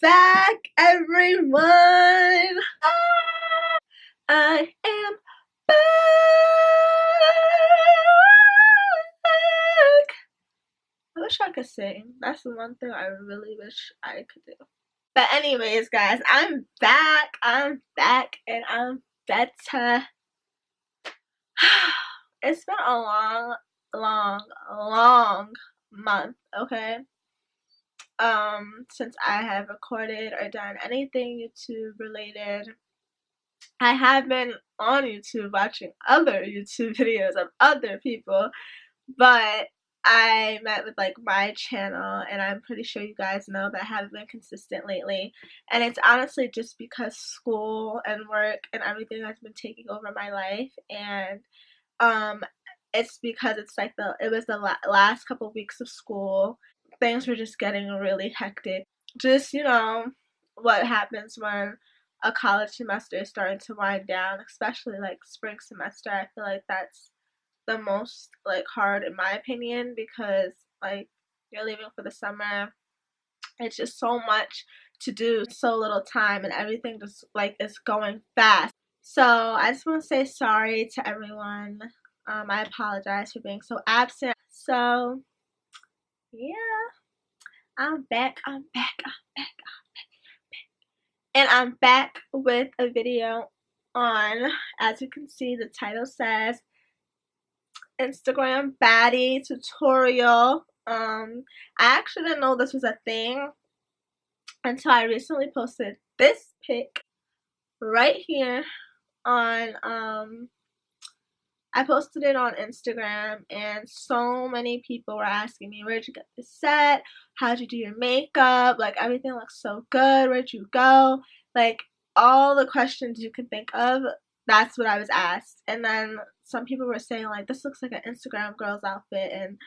back, everyone. I am back. I wish I could sing. That's the one thing I really wish I could do. But anyways, guys, I'm back. And I'm better. It's been a long month, okay? Since I have recorded or done anything YouTube related. I have been on YouTube watching other YouTube videos of other people, but I met with like my channel, and I'm pretty sure you guys know that I haven't been consistent lately, and it's honestly just because school and work and everything has been taking over my life, and um it's because it was the last couple weeks of school. Things were just getting really hectic. Just, what happens when a college semester is starting to wind down, especially like spring semester. I feel like that's the most like hard in my opinion, because like you're leaving for the summer. It's just so much to do, so little time, and everything just like is going fast. So I just want to say sorry to everyone. I apologize for being so absent. So yeah, I'm back. And I'm back with a video on, as you can see, the title says Instagram Baddie tutorial. I actually didn't know this was a thing until I recently posted this pic right here on I posted it on Instagram, and so many people were asking me, where'd you get this set? How'd you do your makeup? Like, everything looks so good. Where'd you go? Like, all the questions you can think of, that's what I was asked. And then some people were saying, like, this looks like an Instagram girl's outfit, and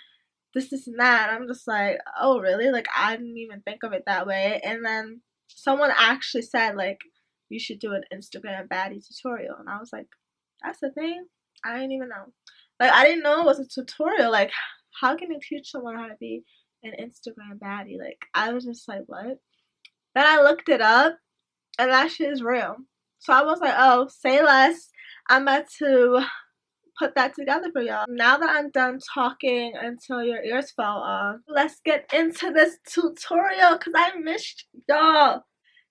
this and that. And I'm just like, oh, really? Like, I didn't even think of it that way. And then someone actually said, like, you should do an Instagram baddie tutorial. And I was like, that's the thing? I didn't even know. Like, I didn't know it was a tutorial. Like, how can you teach someone how to be an Instagram baddie? Like, I was just like, what? Then I looked it up, and that shit is real. So I was like, oh, say less. I'm about to put that together for y'all. Now that I'm done talking until your ears fell off, let's get into this tutorial, because I missed y'all.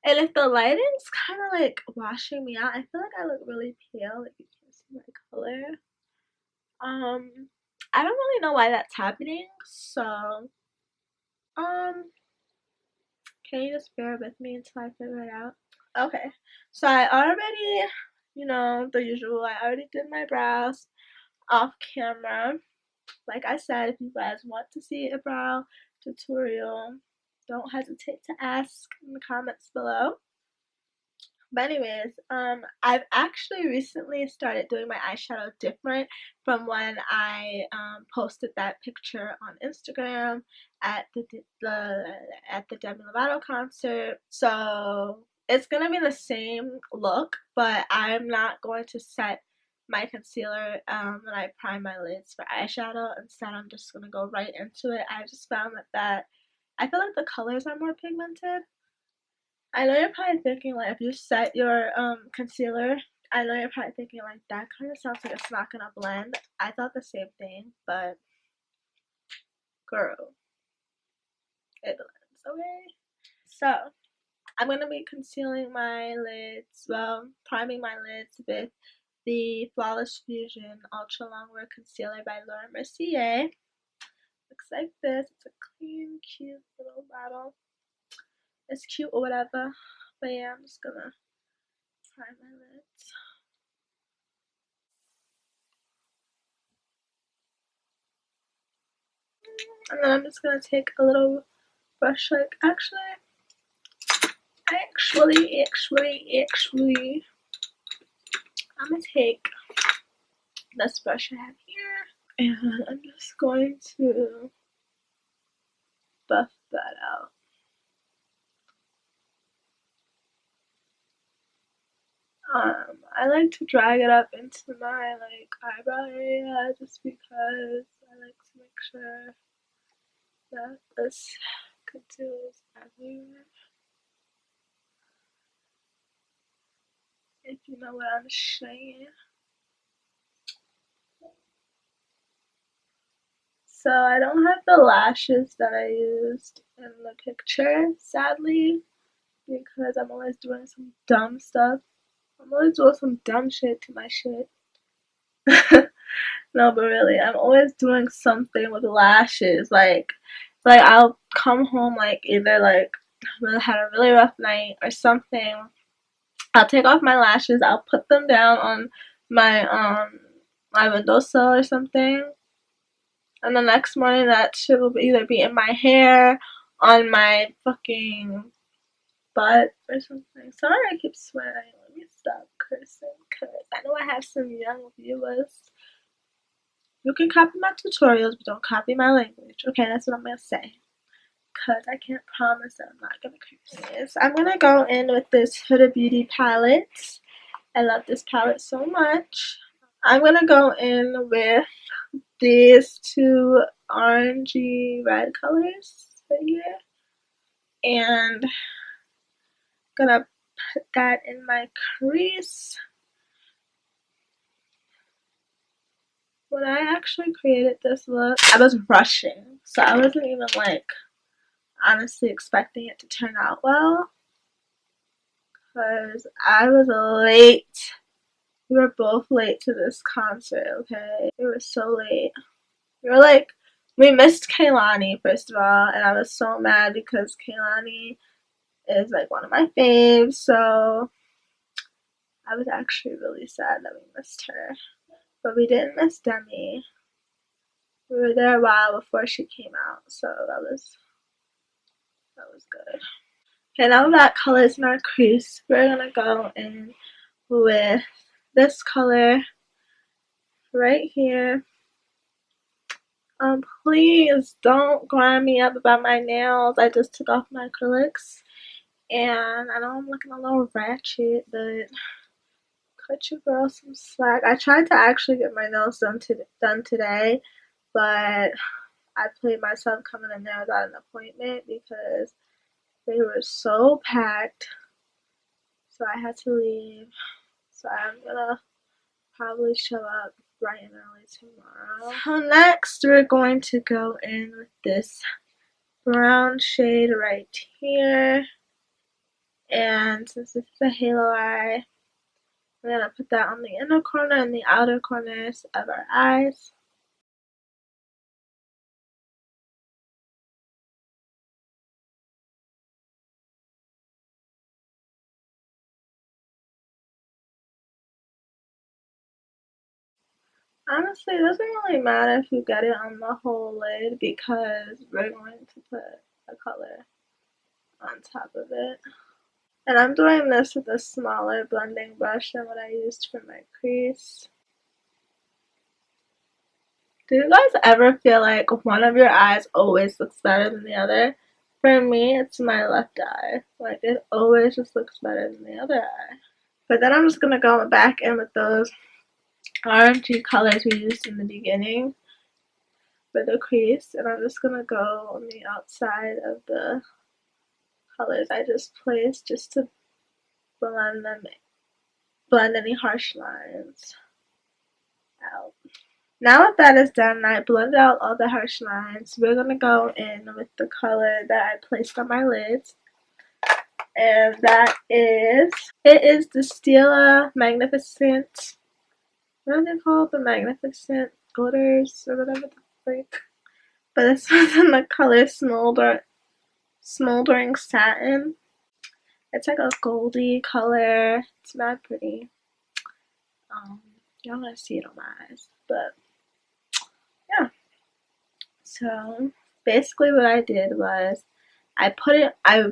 And if the lighting's kind of like washing me out, I feel like I look really pale. Like, you can't see my color. I don't really know why that's happening, so can you just bear with me until I figure it out? Okay, so I already, the usual, I already did my brows off camera. Like I said, if you guys want to see a brow tutorial, don't hesitate to ask in the comments below. But anyways, I've actually recently started doing my eyeshadow different from when I posted that picture on Instagram at the Demi Lovato concert. So it's gonna be the same look, but I'm not going to set my concealer when I prime my lids for eyeshadow. Instead, I'm just gonna go right into it. I just found that I feel like the colors are more pigmented. I know you're probably thinking, like, if you set your concealer, I know you're probably thinking, like, that kind of sounds like it's not gonna blend. I thought the same thing, but girl, it blends, okay? So I'm gonna be concealing my lids, well, priming my lids with the Flawless Fusion Ultra Longwear Concealer by Laura Mercier. Looks like this. It's a clean, cute little bottle. It's cute or whatever, but yeah, I'm just gonna prime my lids. And then I'm just gonna take a little brush, like, actually, I'm gonna take this brush I have here, and I'm just going to buff that out. I like to drag it up into my, like, eyebrow area, just because I like to make sure that this concealer is everywhere. if you know what I'm saying. So I don't have the lashes that I used in the picture, sadly, because I'm always doing some dumb stuff. I'm always doing some dumb shit to my shit. No, but really, I'm always doing something with lashes. Like I'll come home like either like I had a really rough night or something. I'll take off my lashes. I'll put them down on my my windowsill or something, and the next morning that shit will either be in my hair, on my fucking butt or something. Sorry, I keep swearing. Let me stop cursing because I know I have some young viewers. You can copy my tutorials, but don't copy my language. Okay, that's what I'm gonna say. Because I can't promise that I'm not gonna curse. I'm gonna go in with this Huda Beauty palette. I love this palette so much. I'm gonna go in with these two orangey red colors right here. And gonna put that in my crease. When I actually created this look, I was rushing. So I wasn't even like honestly expecting it to turn out well. Because I was late. We were both late to this concert, okay? We were so late. We were like, we missed Kaylani, first of all, and I was so mad because Kaylani is like one of my faves, so I was actually really sad that we missed her. But we didn't miss Demi. We were there a while before she came out, so that was good. Okay, now that color's in our crease, we're gonna go in with this color right here. Please don't grind me up about my nails. I just took off my acrylics, and I know I'm looking a little ratchet, but cut your girl some slack. I tried to actually get my nails done today, but I played myself coming in there without an appointment because they were so packed, so I had to leave. So I'm gonna probably show up bright and early tomorrow. So next we're going to go in with this brown shade right here, and since this is a halo eye, I'm gonna put that on the inner corner and the outer corners of our eyes. Honestly, it doesn't really matter if you get it on the whole lid because we're going to put a color on top of it. And I'm doing this with a smaller blending brush than what I used for my crease. Do you guys ever feel like one of your eyes always looks better than the other? For me, it's my left eye. Like, it always just looks better than the other eye. But then I'm just going to go back in with those orangey colors we used in the beginning for the crease. And I'm just going to go on the outside of the colors I just placed just to blend any harsh lines out. Now that is done, I blended out all the harsh lines. We're gonna go in with the color that I placed on my lids, and it is the Stila Magnificent. What are they called? The Magnificent glitters or whatever the frick. But this one's in the color Smoldering Satin. It's like a goldy color. It's not pretty. Y'all gonna see it on my eyes, but yeah. So basically what I did was I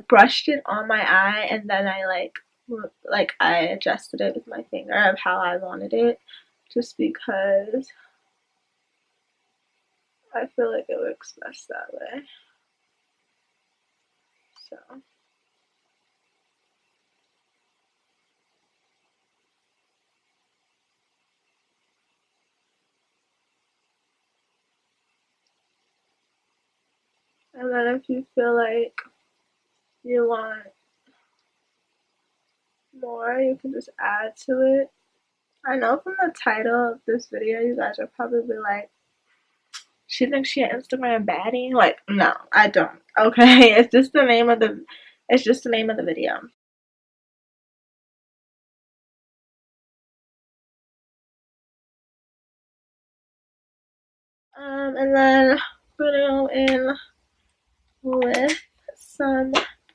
brushed it on my eye, and then I adjusted it with my finger of how I wanted it, just because I feel like it works best that way. So and then if you feel like you want more, you can just add to it. I know from the title of this video, you guys are probably like, she thinks she an Instagram baddie. Like, no, I don't. Okay, it's just the name of the, it's just the name of the video. And then we're gonna go in with some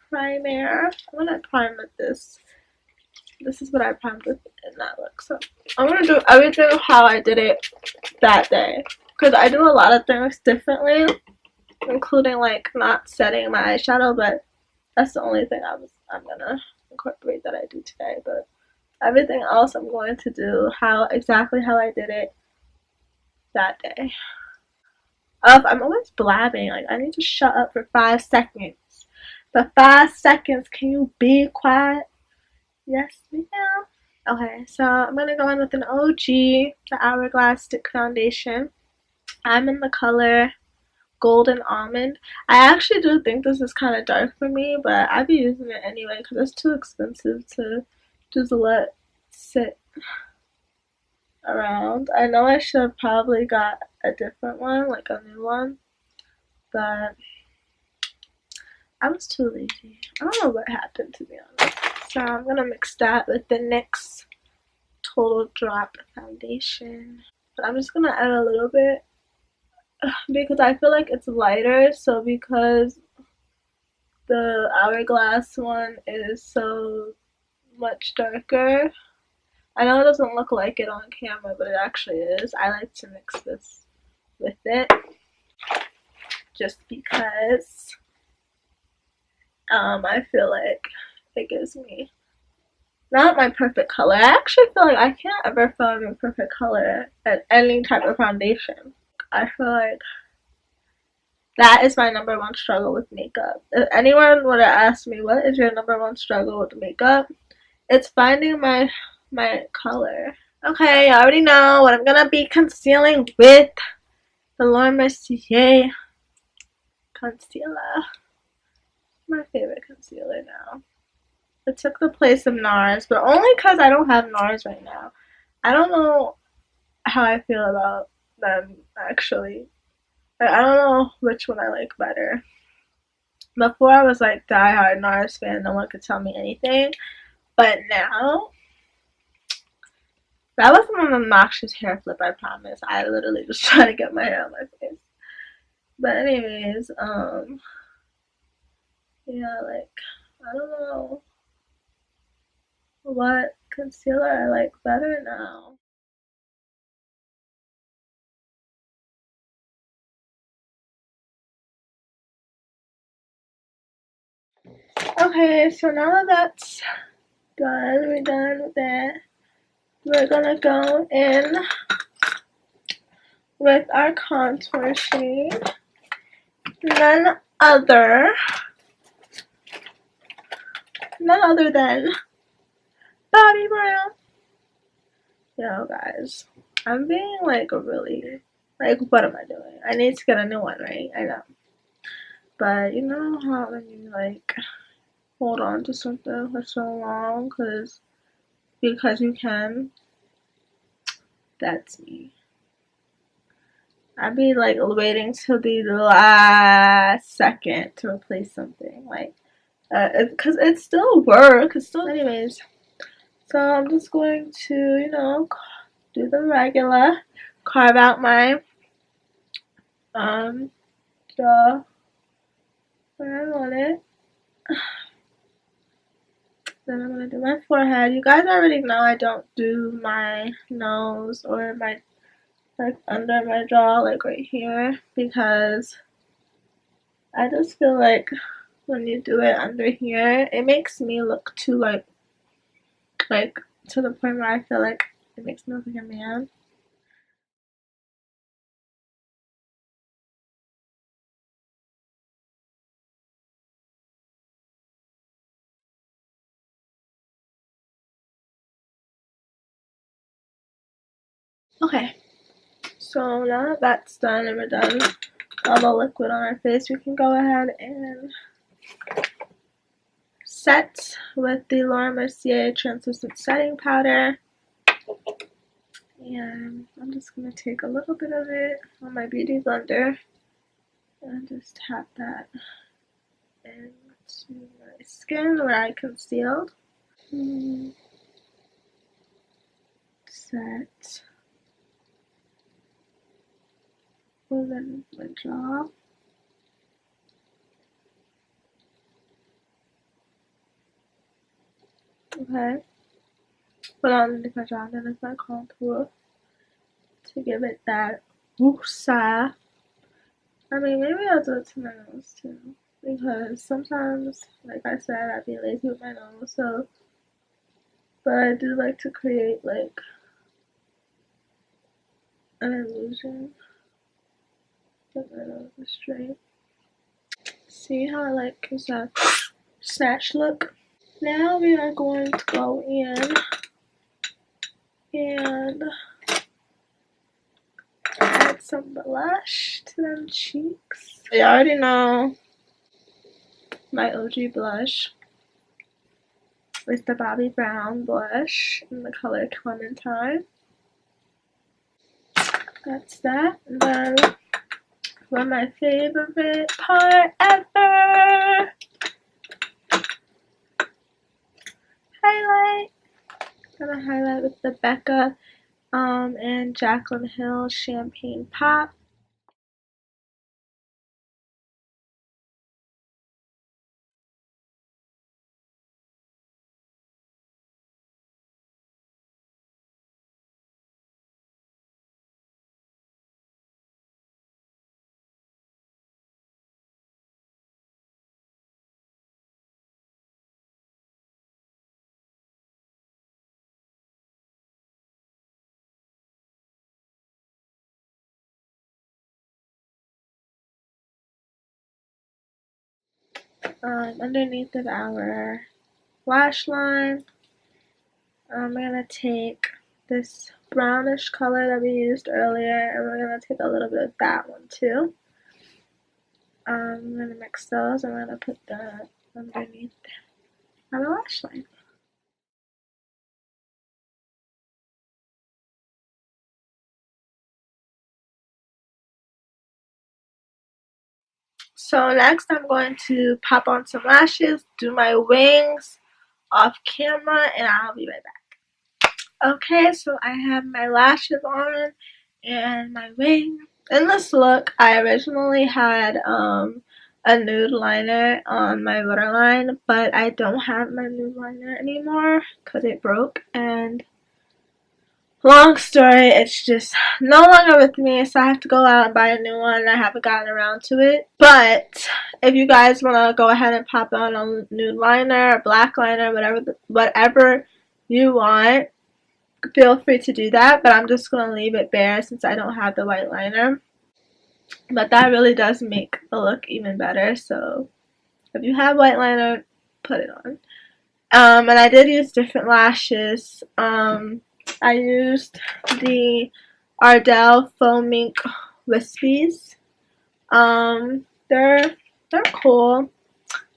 primer. I'm gonna prime with this. This is what I primed with in that look. So I'm gonna do everything how I did it that day, because I do a lot of things differently, including like not setting my eyeshadow, but that's the only thing I'm gonna incorporate that I do today. But everything else I'm going to do exactly how I did it that day. I'm always blabbing. Like, I need to shut up for 5 seconds. For 5 seconds, can you be quiet? Yes, ma'am. Okay, so I'm gonna go in with an OG, the Hourglass Stick Foundation. I'm in the color Golden Almond. I actually do think this is kind of dark for me, but I'd be using it anyway because it's too expensive to just let sit around. I know I should have probably got a different one, like a new one, but I was too lazy. I don't know what happened, to be honest. So I'm gonna mix that with the NYX Total Drop Foundation. But I'm just gonna add a little bit because I feel like it's lighter. So because the Hourglass one is so much darker, I know it doesn't look like it on camera, but it actually is. I like to mix this with it just because I feel like it gives me not my perfect color. I actually feel like I can't ever find my perfect color at any type of foundation. I feel like that is my number one struggle with makeup. If anyone would have asked me what is your number one struggle with makeup, it's finding my color. Okay, I already know what I'm gonna be concealing with the Laura Mercier concealer. My favorite concealer now. It took the place of NARS, but only because I don't have NARS right now. I don't know how I feel about them, actually. I don't know which one I like better. Before I was like die-hard NARS fan, no one could tell me anything. But now, that wasn't an obnoxious hair flip, I promise. I literally just tried to get my hair on my face. But anyways, yeah, like, I don't know what concealer I like better now. Okay, so now that that's done, we're done with that. We're gonna go in with our contour shade. None other than Bobbi Brown. Yo, guys, I'm being like really, like, what am I doing? I need to get a new one, right? I know. But you know how when you like hold on to something for so long because you can? That's me. I'd be like waiting till the last second to replace something, like, because it still works. It's still, anyways. So I'm just going to, you know, do the regular, carve out my jaw where I want it. Then I'm gonna do my forehead. You guys already know I don't do my nose or my, like, under my jaw, like right here, because I just feel like when you do it under here, it makes me look too like to the point where I feel like it makes me look like a man. Okay, so now that that's done and we're done all the liquid on our face, we can go ahead and set with the Laura Mercier translucent setting powder. And I'm just going to take a little bit of it on my beauty blender and just tap that into my skin where I concealed. Set. And then my jaw. Okay. Put on underneath my jaw and then my contour to give it that Russe. I mean, maybe I'll do it to my nose too. Because sometimes, like I said, I'd be lazy with my nose, so. But I do like to create, like, an illusion that my nose is straight. See how I like gives a snatch look? Now we are going to go in and add some blush to them cheeks. You already know my OG blush with the Bobbi Brown blush in the color Clementine. That's that. And then for my favorite part ever, highlight. I'm gonna highlight with the Becca and Jaclyn Hill Champagne Pop. Underneath of our lash line, I'm gonna take this brownish color that we used earlier, and we're gonna take a little bit of that one too. I'm gonna mix those. I'm gonna put that underneath our lash line. So next I'm going to pop on some lashes, do my wings off camera, and I'll be right back. Okay, so I have my lashes on and my wing. In this look, I originally had a nude liner on my waterline, but I don't have my nude liner anymore because it broke, and long story, it's just no longer with me, so I have to go out and buy a new one, and I haven't gotten around to it. But if you guys want to go ahead and pop on a nude liner, a black liner, whatever you want, feel free to do that, but I'm just going to leave it bare since I don't have the white liner. But that really does make the look even better, so if you have white liner, put it on. And I did use different lashes. I used the Ardell Faux Mink Wispies. They're cool.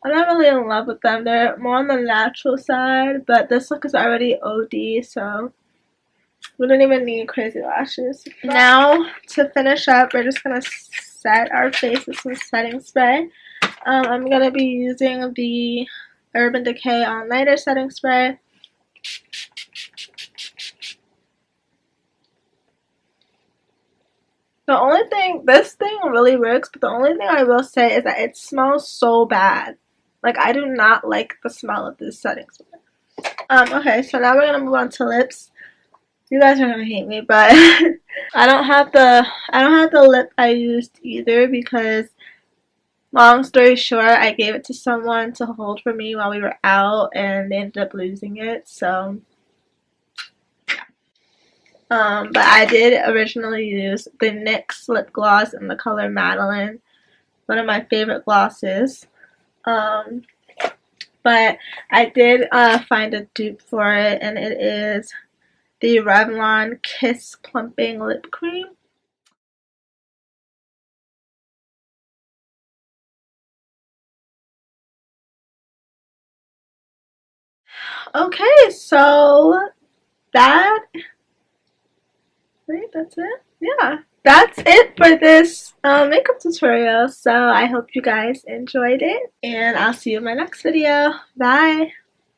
I'm not really in love with them. They're more on the natural side, but this look is already OD, so we don't even need crazy lashes. Now, to finish up, we're just going to set our face with some setting spray. I'm going to be using the Urban Decay All Nighter setting spray. The only thing, this thing really works, but the only thing I will say is that it smells so bad. Like, I do not like the smell of this setting spray. Okay, so now we're going to move on to lips. You guys are going to hate me, but I don't have the lip I used either because, long story short, I gave it to someone to hold for me while we were out, and they ended up losing it, so. But I did originally use the NYX lip gloss in the color Madeline, one of my favorite glosses. But I did find a dupe for it, and it is the Revlon Kiss Plumping Lip Cream. Okay, so that, right, that's it? Yeah, that's it for this makeup tutorial. So I hope you guys enjoyed it, and I'll see you in my next video. Bye!